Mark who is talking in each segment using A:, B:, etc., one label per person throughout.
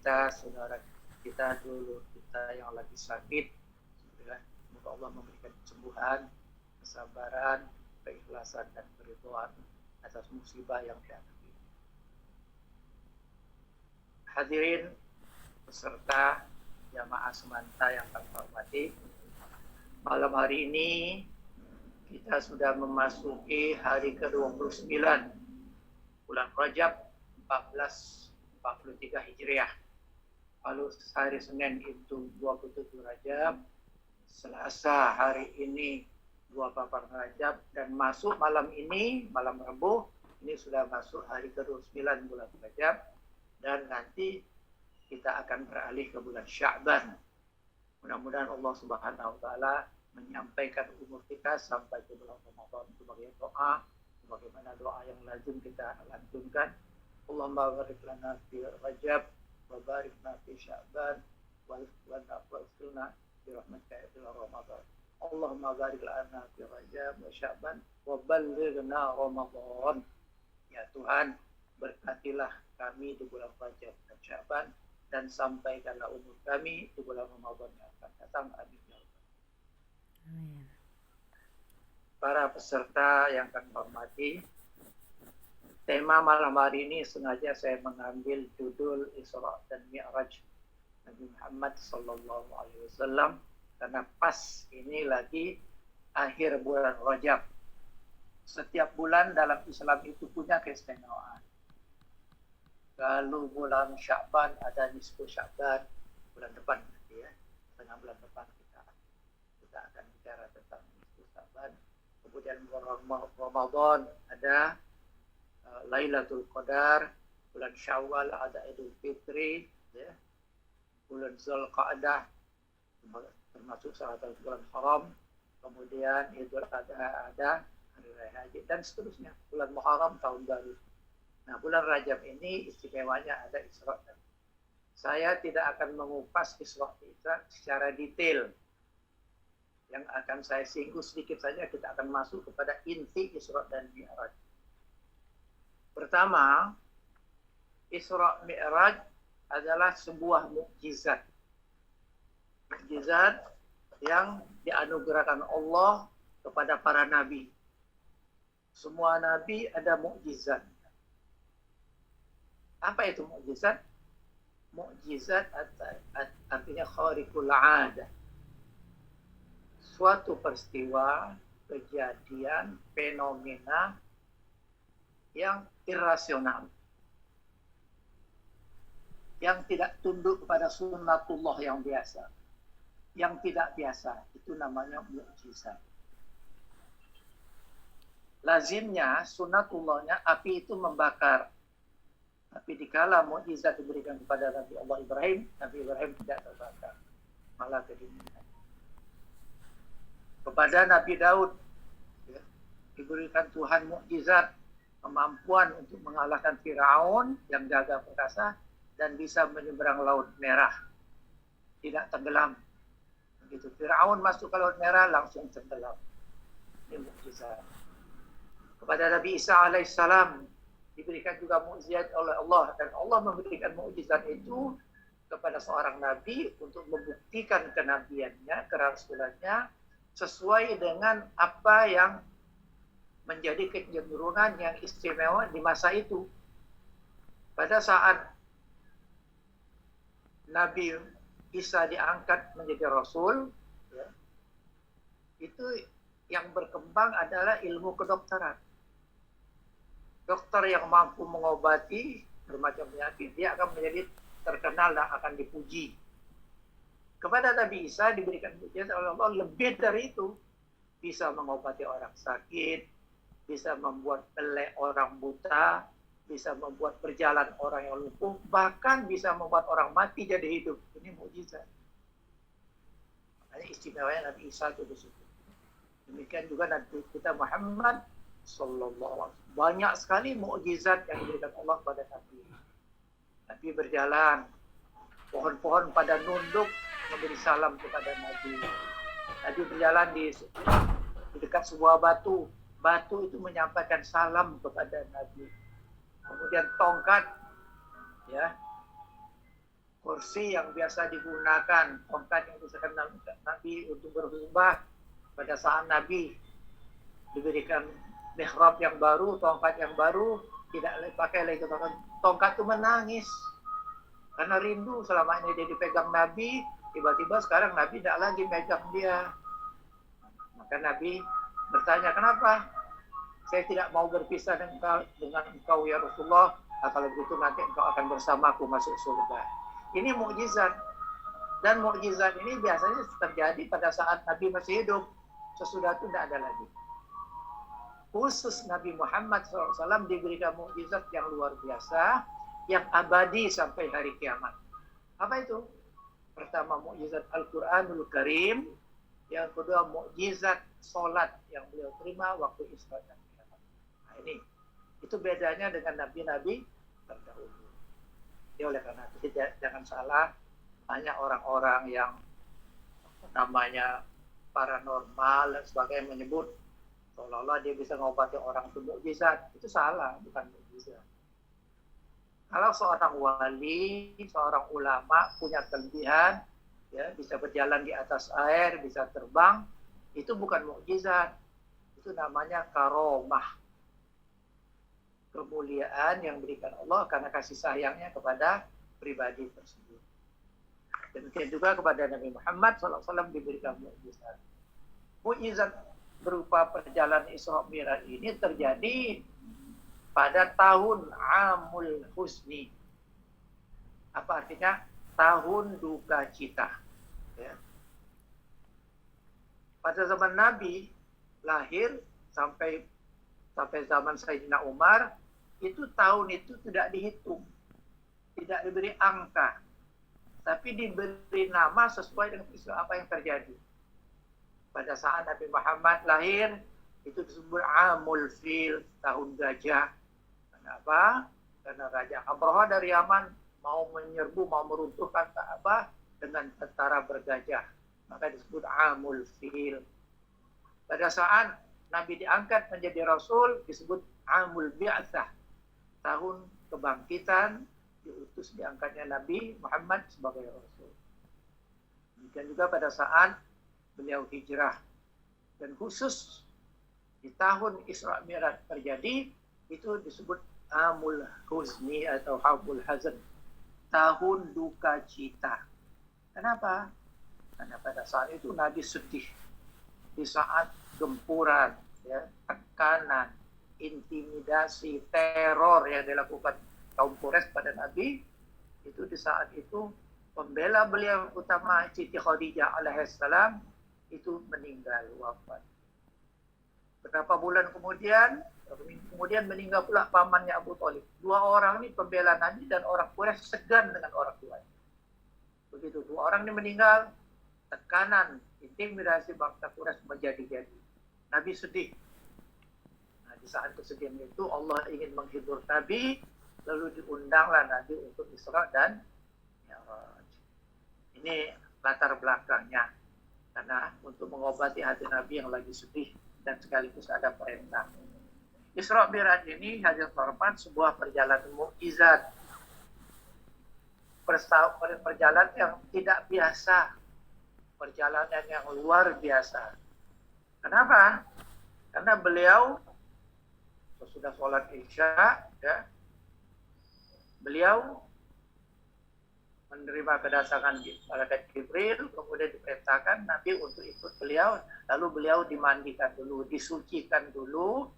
A: kita, saudara kita dulu kita yang lagi sakit. Semoga Allah memberikan kesembuhan, kesabaran, keikhlasan dan keridhaan atas musibah yang dihadapi. Hadirin peserta jamaah semanta yang kami hormati, malam hari ini kita sudah memasuki hari ke-29 bulan Rajab 1443 Hijriah. Lalu hari Senin itu 27 Rajab, Selasa hari ini 28 Rajab, dan masuk malam ini, malam Rabu, ini sudah masuk hari ke-29 bulan Rajab, dan nanti kita akan beralih ke bulan Sya'ban. Mudah-mudahan Allah Subhanahu wa Ta'ala menyampaikan umur kita sampai ke bulan Ramadan sebagai doa, sebagaimana doa yang lazim kita lantunkan. Allahumma barik lana fi Rajab wa barik lana fi Sya'ban wa ighfirna bi rahmatika ila Ramadan. Allahumma barik lana fi Rajab wa Sya'ban wa ballighna Ramadan. Ya Tuhan, berkatilah kami di bulan Rajab dan Sya'ban, dan sampaikanlah umur kami di bulan Ramadan yang akan datang. Amin.
B: Amin.
A: Para peserta yang kami hormati, tema malam hari ini sengaja saya mengambil judul Isra dan Mi'raj Nabi Muhammad sallallahu alaihi wasallam karena pas ini lagi akhir bulan Rajab. Setiap bulan dalam Islam itu punya keistimewaan. Kalau bulan Sya'ban ada nisfu Sya'ban, bulan depan nanti ya, tengah bulan depan kita akan bicara tentang nisfu Sya'ban. Kemudian bulan Ramadan ada Lailatul Qadar, bulan Syawal ada Idul Fitri, ya. Bulan Zulqa'dah termasuk salah satu bulan haram, kemudian Idul Adha ada hari raya haji, dan seterusnya. Bulan Muharram tahun baru. Nah, bulan Rajab ini istimewanya ada Isra. Saya tidak akan mengupas Isra secara detail. Yang akan saya singgung sedikit saja, kita akan masuk kepada inti Isra dan Mi'raj. Pertama, Isra Mi'raj adalah sebuah mukjizat. Mukjizat yang dianugerahkan Allah kepada para nabi. Semua nabi ada mukjizat. Apa itu mukjizat? Mukjizat artinya khariqul 'adah. Suatu peristiwa, kejadian, fenomena yang irasional, yang tidak tunduk kepada sunnatullah yang biasa, yang tidak biasa, itu namanya mukjizat. Lazimnya sunnatullahnya api itu membakar. Tapi dikala mukjizat diberikan kepada Nabi Allah Ibrahim, Nabi Ibrahim tidak terbakar, malah kedinginan. Kepada Nabi Daud, ya, diberikan Tuhan mukjizat, kemampuan untuk mengalahkan Firaun yang gagah perkasa dan bisa menyeberang Laut Merah, tidak tenggelam. Begitu Firaun masuk ke Laut Merah langsung tenggelam. Ini mukjizat. Kepada Nabi Isa alaihissalam diberikan juga mukjizat oleh Allah, dan Allah memberikan mukjizat itu kepada seorang nabi untuk membuktikan kenabiannya, kerasulannya sesuai dengan apa yang menjadi kecenderungan yang istimewa di masa itu. Pada saat Nabi Isa diangkat menjadi Rasul, ya, itu yang berkembang adalah ilmu kedokteran. Dokter yang mampu mengobati bermacam penyakit, dia akan menjadi terkenal dan akan dipuji. Kepada Nabi Isa diberikan pujian oleh Allah lebih dari itu. Bisa mengobati orang sakit, bisa membuat melek orang buta, bisa membuat berjalan orang yang lumpuh, bahkan bisa membuat orang mati jadi hidup. Ini mukjizat. Makanya istimewanya Nabi Isa itu di situ. Demikian juga Nabi kita Muhammad sallallahu alaihi wasallam. Banyak sekali mukjizat yang diberikan Allah kepada Nabi. Nabi berjalan, pohon-pohon pada nunduk memberi salam kepada Nabi. Nabi berjalan di dekat sebuah batu. Batu itu menyampaikan salam kepada Nabi. Kemudian tongkat, ya, kursi yang biasa digunakan, tongkat yang digunakan Nabi untuk berkhutbah pada saat Nabi diberikan mihrab yang baru, tongkat yang baru, tidak pakai lagi tongkat itu menangis karena rindu selama ini dia dipegang Nabi, tiba-tiba sekarang Nabi tidak lagi megang dia. Maka Nabi bertanya, kenapa? Saya tidak mau berpisah dengan engkau ya Rasulullah. Nah, kalau begitu nanti engkau akan bersamaku masuk surga. Ini mukjizat. Dan mukjizat ini biasanya terjadi pada saat Nabi masih hidup. Sesudah itu tidak ada lagi. Khusus Nabi Muhammad SAW diberikan mukjizat yang luar biasa, yang abadi sampai hari kiamat. Apa itu? Pertama, mukjizat Al-Quranul Karim. Yang kedua, mukjizat solat yang beliau terima waktu Isra dan Mi'raj. Nah ini, itu bedanya dengan nabi-nabi terdahulu. Jadi oleh karena itu jangan salah, banyak orang-orang yang namanya paranormal dan sebagainya menyebut seolah-olah dia bisa mengobati orang itu mukjizat. Itu salah, bukan mukjizat. Kalau seorang wali, seorang ulama punya kelebihan, ya, bisa berjalan di atas air, bisa terbang, itu bukan mukjizat. Itu namanya karomah. Kemuliaan yang diberikan Allah karena kasih sayangnya kepada pribadi tersebut. Demikian juga kepada Nabi Muhammad SAW diberikan mukjizat. Mukjizat berupa perjalanan Isra Mi'raj ini terjadi pada tahun Amul Husni. Apa artinya? Tahun duka cita. Ya. Pada zaman Nabi lahir sampai zaman Sayyidina Umar, itu tahun itu tidak dihitung, tidak diberi angka, tapi diberi nama sesuai dengan peristiwa apa yang terjadi. Pada saat Nabi Muhammad lahir, itu disebut Amul Fil, tahun gajah. Kenapa? Karena Raja Abraha dari Yaman mau menyerbu, mau meruntuhkan Ka'bah dengan tentara bergajah. Maka disebut Amul Fil. Pada saat Nabi diangkat menjadi Rasul, disebut Amul Bi'atsah, tahun kebangkitan, diutus diangkatnya Nabi Muhammad sebagai Rasul. Demikian juga pada saat beliau hijrah. Dan khusus di tahun Isra Mi'raj terjadi, itu disebut Amul Huzni atau Amul Hazan, tahun duka cita. Kenapa? Karena pada saat itu Nabi sedih. Di saat gempuran, ya, tekanan, intimidasi, teror yang dilakukan kaum Quraisy pada Nabi, itu di saat itu pembela beliau utama Siti Khadijah alaihissalam itu meninggal, wafat. Beberapa bulan kemudian meninggal pula pamannya Abu Thalib. Dua orang ini pembela Nabi dan orang Quraisy segan dengan orang tuanya. Begitu dua orang ini meninggal, tekanan, intimidasi bangsa Quraisy menjadi-jadi. Nabi sedih. Nah, di saat kesedihan itu Allah ingin menghibur Nabi, lalu diundanglah Nabi untuk Isra dan Mi'raj. Ini latar belakangnya. Karena untuk mengobati hati Nabi yang lagi sedih dan sekaligus ada perintah. Isra Mi'raj ini hadis terhormat sebuah perjalanan mukjizat. Perjalanan yang tidak biasa. Perjalanan yang luar biasa. Kenapa? Karena beliau sesudah sholat Isya, ya, beliau menerima kedatangan malaikat Jibril, kemudian diperintahkan Nabi untuk ikut beliau, lalu beliau dimandikan dulu, disucikan dulu,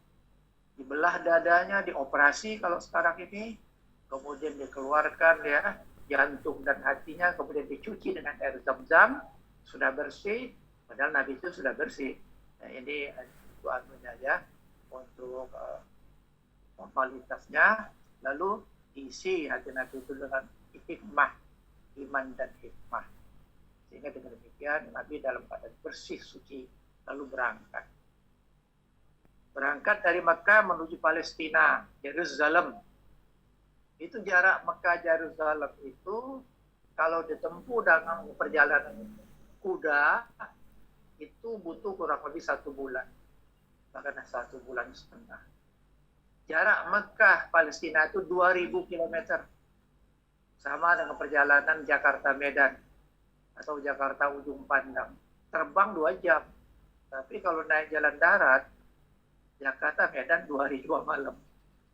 A: dibelah dadanya, dioperasi kalau sekarang ini, kemudian dikeluarkan ya jantung dan hatinya, kemudian dicuci dengan air zam-zam, sudah bersih, padahal Nabi itu sudah bersih. Nah, ini itu anunya ya untuk formalitasnya, lalu isi hati Nabi itu dengan hikmah, iman dan hikmah. Sehingga dengan demikian Nabi dalam keadaan bersih, suci, lalu berangkat. Berangkat dari Mekah menuju Palestina, Yerusalem. Itu jarak Mekah Yerusalem itu kalau ditempuh dengan perjalanan kuda itu butuh kurang lebih 1 bulan, bahkan 1,5 bulan. Jarak Mekah Palestina itu 2000 km. Sama dengan perjalanan Jakarta Medan atau Jakarta Ujung Pandang. Terbang 2 jam. Tapi kalau naik jalan darat, Jakarta Medan 2 hari 2 malam.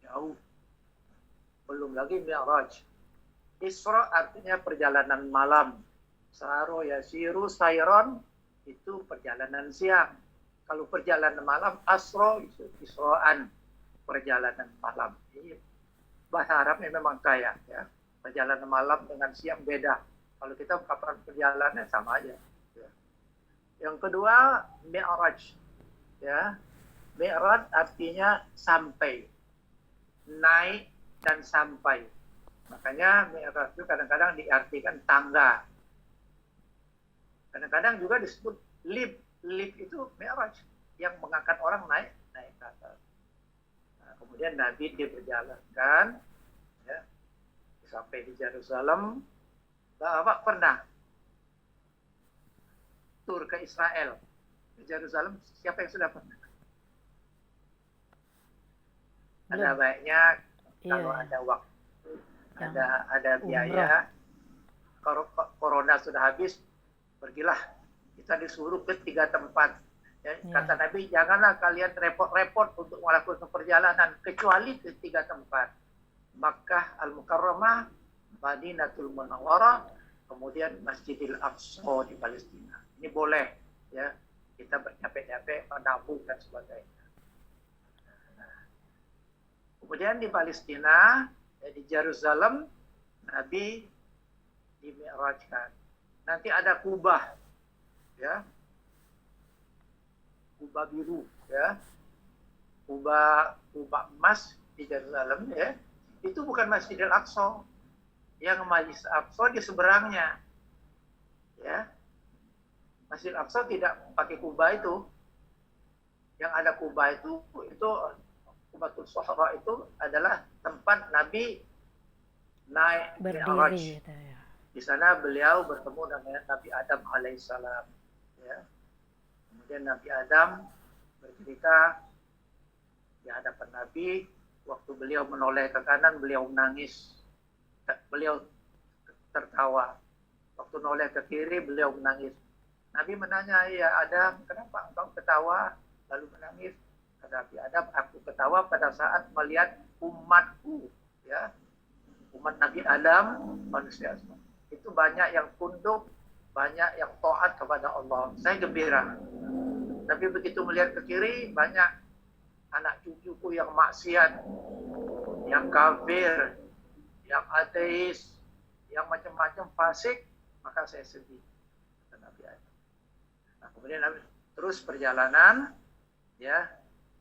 A: Jauh. Belum lagi Mi'raj. Isra artinya perjalanan malam. Saro yasiru sayron itu perjalanan siang. Kalau perjalanan malam, asro itu isro'an, perjalanan malam. Jadi, bahasa Arabnya memang kaya, ya. Perjalanan malam dengan siang beda. Kalau kita kapan perjalanannya sama aja. Ya. Yang kedua, Mi'raj. Ya. Mi'raj artinya sampai, naik dan sampai. Makanya Mi'raj itu kadang-kadang diartikan tangga. Kadang-kadang juga disebut lift. Lift itu Mi'raj yang mengangkat orang naik ke atas. Nah, kemudian Nabi diperjalankan, ya, sampai di Yerusalem. Bapak pernah tur ke Israel, di Yerusalem? Siapa yang sudah pernah? Ada baiknya kalau ada waktu, ada biaya. Kalau corona sudah habis, pergilah. Kita disuruh ke 3 tempat. Ya, kata Nabi, janganlah kalian repot-repot untuk melakukan perjalanan kecuali ke 3 tempat. Makkah Al-Mukarramah, Madinatul Munawwarah, kemudian Masjidil Aqsa di Palestina. Ini boleh, ya, kita bercapek-capek menabung dan sebagainya. Kemudian di Palestina, ya, di Yerusalem, Nabi dimi'rajkan. Nanti ada Kubah, ya, Kubah biru, ya, Kubah emas di Yerusalem, ya. Itu bukan Masjidil Aqsa. Yang Masjidil Aqsa di seberangnya, ya. Masjidil Aqsa tidak pakai Kubah itu. Yang ada Kubah itu Kubatul Sohra itu adalah tempat Nabi naik Mi'raj.
B: Gitu, ya.
A: Di sana beliau bertemu dengan Nabi Adam alaihissalam. Ya. Kemudian Nabi Adam bercerita di hadapan Nabi, waktu beliau menoleh ke kanan, beliau menangis. Beliau tertawa. Waktu menoleh ke kiri, beliau menangis. Nabi menanya, ya Adam, kenapa engkau ketawa lalu menangis? Kata Nabi Adam, aku ketawa pada saat melihat umatku, ya, umat Nabi Adam, manusia semua. Itu banyak yang tunduk, banyak yang taat kepada Allah. Saya gembira. Tapi begitu melihat ke kiri, banyak anak cucuku yang maksiat, yang kafir, yang ateis, yang macam-macam fasik, maka saya sedih. Kata Nabi Adam. Nah, kemudian Nabi terus perjalanan, ya,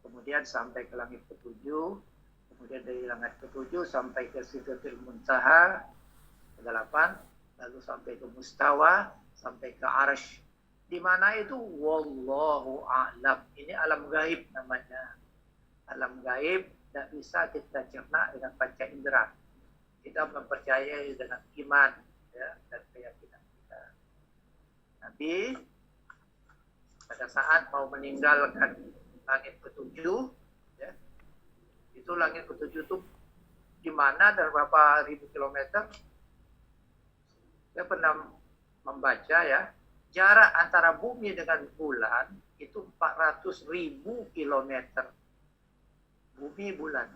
A: kemudian sampai ke langit ketujuh, kemudian dari langit ketujuh sampai ke Sidratul Muntaha, ke-8, lalu sampai ke Mustawa, sampai ke Arsy. Di mana itu? Wallahu a'lam. Ini alam gaib namanya. Alam gaib tidak bisa kita cerna dengan panca indera. Kita mempercayai dengan iman, ya, dan keyakinan kita. Nabi pada saat mau meninggalkan langit ketujuh, ya, itu langit ketujuh itu di mana dan berapa ribu kilometer? Saya pernah membaca, ya, jarak antara bumi dengan bulan itu 400.000 kilometer. Bumi bulan.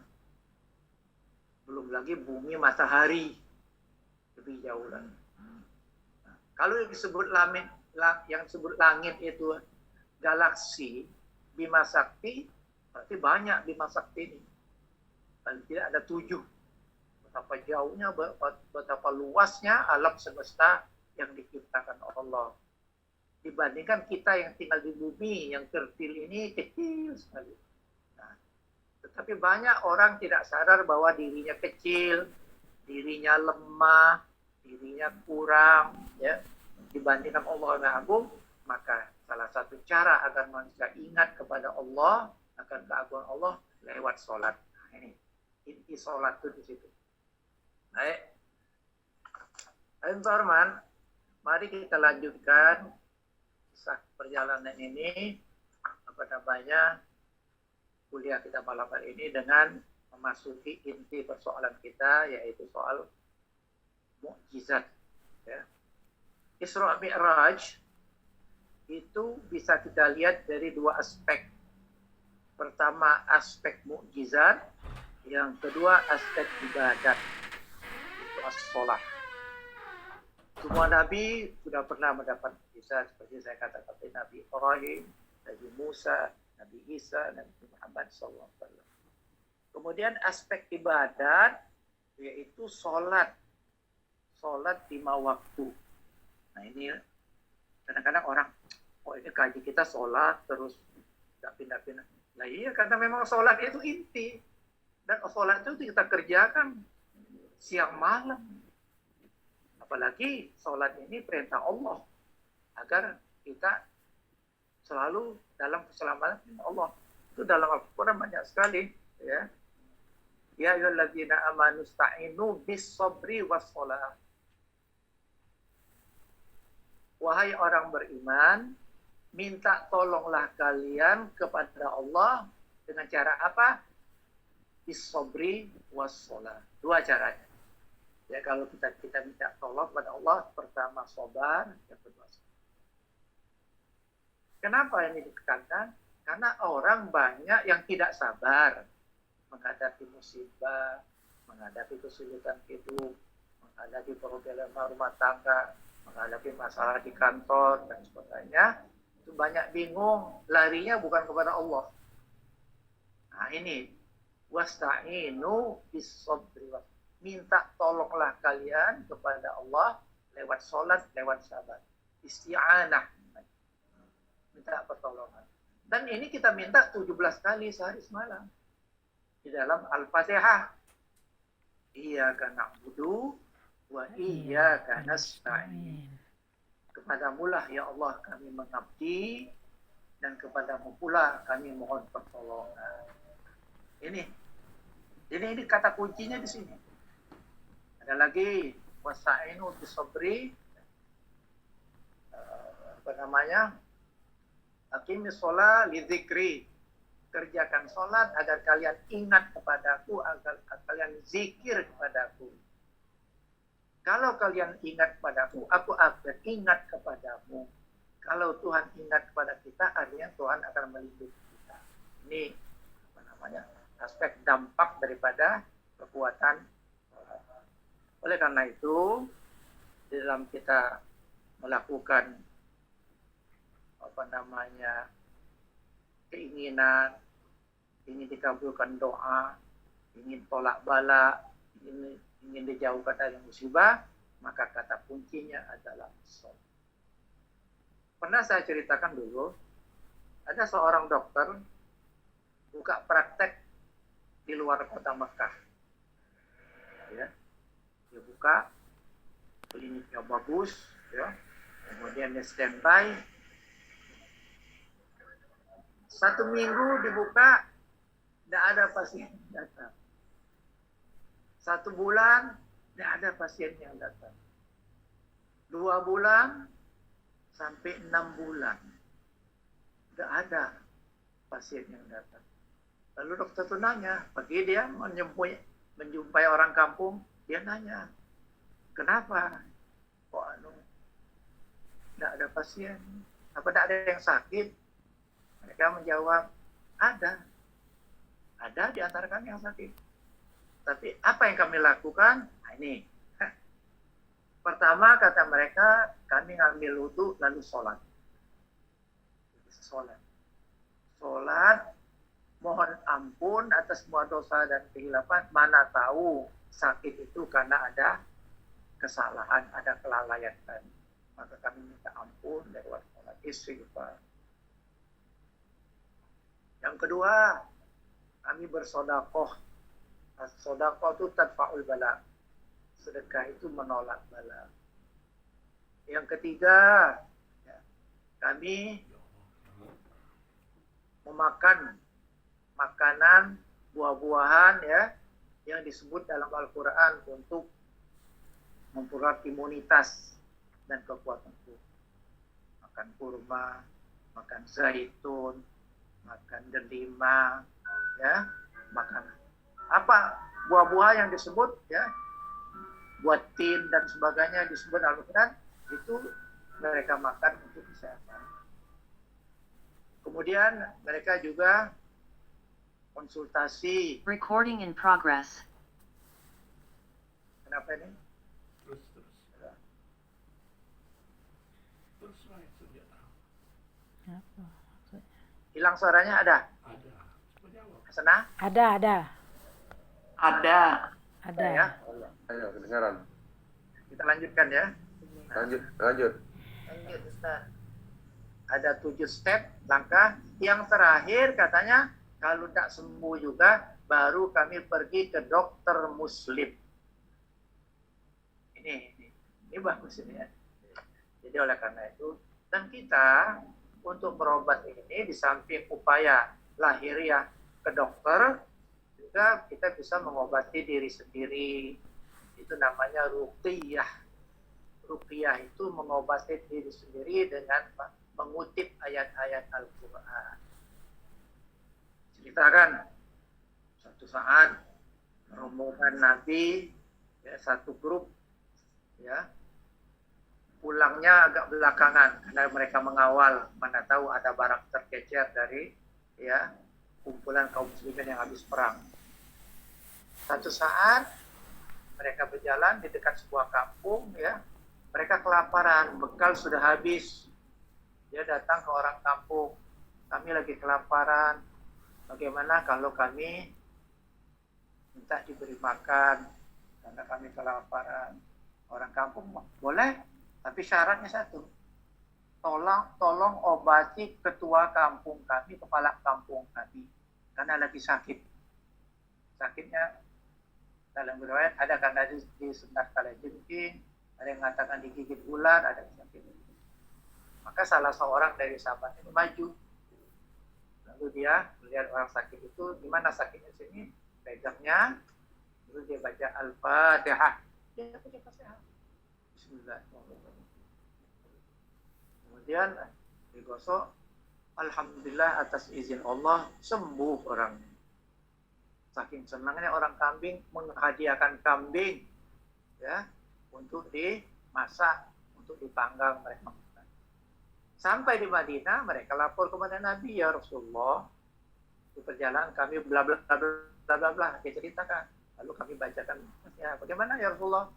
A: Belum lagi bumi matahari. Lebih jauh lagi. Nah, kalau yang disebut langit itu galaksi, Bima Sakti, berarti banyak Bima Sakti ini. Paling tidak ada 7. Betapa jauhnya, betapa luasnya alam semesta yang diciptakan Allah. Dibandingkan kita yang tinggal di bumi, yang kecil ini kecil sekali. Nah, tetapi banyak orang tidak sadar bahwa dirinya kecil, dirinya lemah, dirinya kurang, ya, dibandingkan Allah yang agung. Maka salah satu cara agar manusia ingat kepada Allah, akan keagungan Allah, lewat sholat. Nah, ini inti sholat itu di situ. Baik. Teman-teman, mari kita lanjutkan kisah perjalanan ini, kuliah kita malam hari ini dengan memasuki inti persoalan kita, yaitu soal mukjizat. Ya. Isra Mi'raj itu bisa kita lihat dari dua aspek. Pertama aspek mukjizat, yang kedua aspek ibadat, itu as-sholat. Semua Nabi sudah pernah mendapat mukjizat, seperti saya katakan Nabi Ibrahim, Nabi Musa, Nabi Isa, Nabi Muhammad SAW. Kemudian aspek ibadat, yaitu sholat 5 waktu. Nah ini kadang-kadang orang, oh ini kaji kita sholat terus nggak pindah-pindah. Nah iya, karena memang sholat itu inti. Dan sholat itu kita kerjakan siang malam. Apalagi sholat ini perintah Allah. Agar kita selalu dalam keselamatan Allah. Itu dalam Al-Quran banyak sekali. Ya ayyuhalladzina amanu sta'inu bis-sabri was-shalah. Wahai orang beriman, minta tolonglah kalian kepada Allah dengan cara apa? Bis-sabri was-shalah. Dua caranya. Ya kalau kita minta tolong kepada Allah, pertama sabar, yang kedua sabar. Kenapa ini ditekankan? Karena orang banyak yang tidak sabar menghadapi musibah, menghadapi kesulitan hidup, menghadapi problema rumah tangga, menghadapi masalah di kantor dan sebagainya. Itu banyak bingung, larinya bukan kepada Allah. Nah ini wasta'inu bis-sabri. Minta tolonglah kalian kepada Allah lewat sholat, lewat sabar. Isti'anah. Minta pertolongan. Dan ini kita minta 17 kali sehari semalam. Di dalam Al-Fatihah. Iyyaka na'budu wa iyyaka nasta'in. Kepadamulah ya Allah kami mengabdi, dan kepadamu pula kami mohon pertolongan. Ini kata kuncinya di sini. Ada lagi wasta'inu bis-sabri, aqimis shalah li dzikri. Kerjakan salat agar kalian ingat kepadaku, agar kalian zikir kepadaku. Kalau kalian ingat kepadaku, aku akan ingat kepadamu. Kalau Tuhan ingat kepada kita, artinya Tuhan akan melindungi kita. Ini aspek dampak daripada kekuatan. Oleh karena itu, di dalam kita melakukan keinginan, ingin dikabulkan doa, ingin tolak bala, ingin dijauhkan dari musibah, maka kata kuncinya adalah sholat. Pernah saya ceritakan dulu, ada seorang dokter buka praktek di luar kota Mekah. Ya. Dia buka, kliniknya bagus, ya. Kemudian dia standby. 1 minggu dibuka, tidak ada pasien datang. 1 bulan, tidak ada pasien yang datang. 2 bulan, sampai 6 bulan. Tidak ada pasien yang datang. Lalu dokter itu nanya, pergi dia menjumpai orang kampung, dia nanya, kenapa? Kok tidak ada pasien? Apa tidak ada yang sakit? Mereka menjawab, ada. Ada di antara kami yang sakit. Tapi apa yang kami lakukan? Nah ini. Pertama kata mereka, kami ngambil wudu lalu sholat. Sholat, mohon ampun atas semua dosa dan kehilapan. Mana tahu sakit itu karena ada kesalahan, ada kelalaian kami. Maka kami minta ampun lewat sholat, istighfar. Yang kedua, kami bersodakoh. Sodakoh itu tadfa'ul bala. Sedekah itu menolak bala. Yang ketiga, kami memakan makanan, buah-buahan yang disebut dalam Al-Quran untuk memperkuat imunitas dan kekuatan tubuh. Makan kurma, makan zaitun, makan delima, makan apa buah-buah yang disebut buat tin dan sebagainya disebut Al-Quran, itu mereka makan untuk kesehatan. Kemudian mereka juga konsultasi.
C: Recording in progress.
A: Kenapa ini?
D: Terus. Terus naik senjata.
B: Apa maksudnya?
A: Hilang suaranya ada?
D: Ada. Coba jawab.
A: Sana?
B: Ada.
A: Ada.
B: Ada.
A: Ya.
E: Ayo, kedengaran.
A: Kita lanjutkan ya.
E: Lanjut.
A: Lanjut, Ustaz. Ada 7 step langkah. Yang terakhir katanya kalau tidak sembuh juga baru kami pergi ke dokter muslim. Ini bagus ini ya. Jadi oleh karena itu, dan kita untuk berobat ini di samping upaya lahiriah ke dokter, juga kita bisa mengobati diri sendiri. Itu namanya ruqyah. Ruqyah itu mengobati diri sendiri dengan mengutip ayat-ayat Al-Quran. Ceritakan suatu saat rombongan Nabi, ya, satu grup, ya, pulangnya agak belakangan karena mereka mengawal, mana tahu ada barang tercecer dari, ya, kumpulan kaum muslimin yang habis perang. Satu saat mereka berjalan di dekat sebuah kampung, ya, mereka kelaparan, bekal sudah habis. Dia datang ke orang kampung, kami lagi kelaparan, bagaimana kalau kami minta diberi makan karena kami kelaparan? Orang kampung, boleh, tapi syaratnya satu, tolong obati ketua kampung kami, kepala kampung kami, karena lagi sakit. Sakitnya dalam riwayat ada karena disengat kalajengking, ada yang mengatakan digigit ular, ada yang sakit. Maka salah seorang dari sahabat ini maju. Lalu dia melihat orang sakit itu, gimana sakitnya sini? Pegangnya, lalu dia baca Al-Fatihah. Dia baca Al-Fatihah. Bismillahirrahmanirrahim. Kemudian digosok, alhamdulillah atas izin Allah sembuh orangnya. Saking senangnya orang kambing menghadiahkan kambing, ya, untuk dimasak, untuk dipanggang mereka. Sampai di Madinah, mereka lapor kepada Nabi, ya Rasulullah, di perjalanan kami bla bla bla bla bla bla, dia ceritakan. Lalu kami bacakan, ya, bagaimana ya Rasulullah?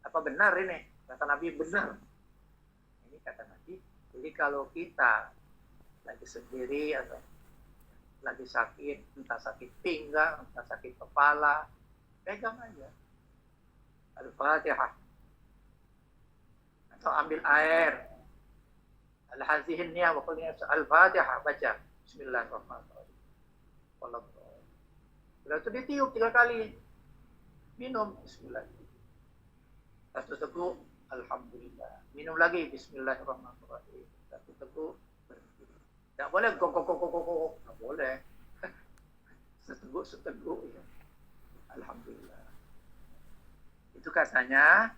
A: Apa benar ini? Kata Nabi, benar. Ini kata Nabi, jadi kalau kita lagi sendiri atau lagi sakit, entah sakit pinggang, entah sakit kepala, pegang aja Al-Fatihah. Atau ambil air, Al-Hazihin niya wa qulnya Al-Fatihah, baca Bismillahirrahmanirrahim. Setelah itu ditiup 3 kali, minum Bismillahirrahmanirrahim. Satu teguk, Alhamdulillah. Minum lagi Bismillahirrahmanirrahim. Satu teguk, berhenti. Tak boleh kok. Tak boleh. Seteguk ya. Alhamdulillah. Itu katanya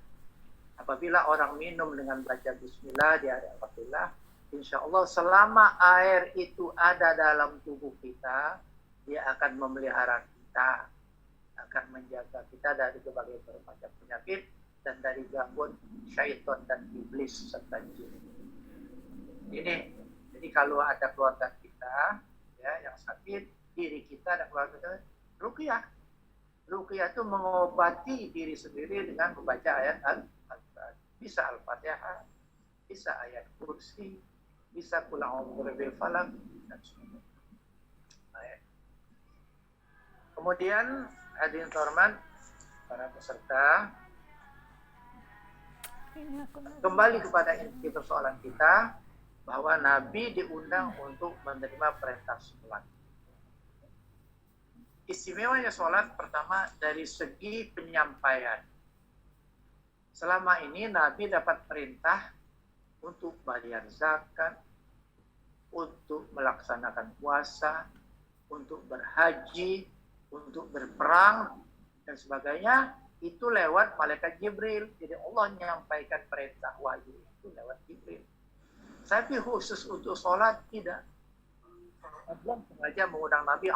A: apabila orang minum dengan baca Bismillah di hari Alhamdulillah, insya Allah selama air itu ada dalam tubuh kita, dia akan memelihara kita, akan menjaga kita dari berbagai macam penyakit dan dari gangguan syaitan dan iblis serta jin. Ini, jadi kalau ada keluarga kita, ya, yang sakit, diri kita dan keluarga kita, ruqyah. Ruqyah itu mengobati diri sendiri dengan membaca ayat Al-Fatihah. Bisa Al-Fatihah, bisa ayat kursi, bisa qul a'udzu birabbil falaq dan sebagainya. Kemudian hadirin hormat para peserta, kembali kepada inti persoalan kita bahwa Nabi diundang untuk menerima perintah sholat. Istimewanya sholat pertama dari segi penyampaian. Selama ini Nabi dapat perintah untuk bayar zakat, untuk melaksanakan puasa, untuk berhaji, untuk berperang, dan sebagainya. Itu lewat malaikat Jibril. Jadi Allah menyampaikan perintah wahyu itu lewat Jibril. Tapi khusus untuk sholat tidak. Allah sengaja mengundang Nabi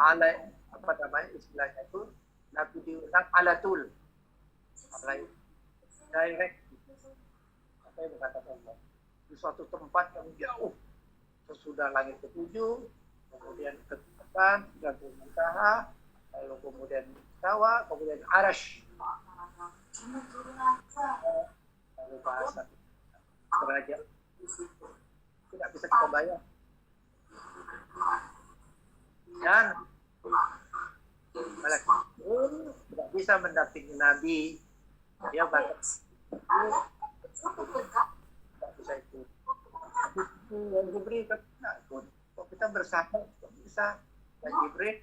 A: istilahnya itu, Nabi diundang alatul. direct. Apa yang dikatakan Allah? Di suatu tempat yang jauh sesudah langit ketujuh, kemudian ketetapan, Sidratul Muntaha, lalu kemudian Istawa, kemudian Arash. Lalu bahasa derajat tidak bisa kita bayar. Dan malaikat pun tidak bisa mendampingi Nabi. Dia batas tidak bisa itu. Yang Jibril kan tidak ikut. Kok kita bersama kok bisa? Dan Jibril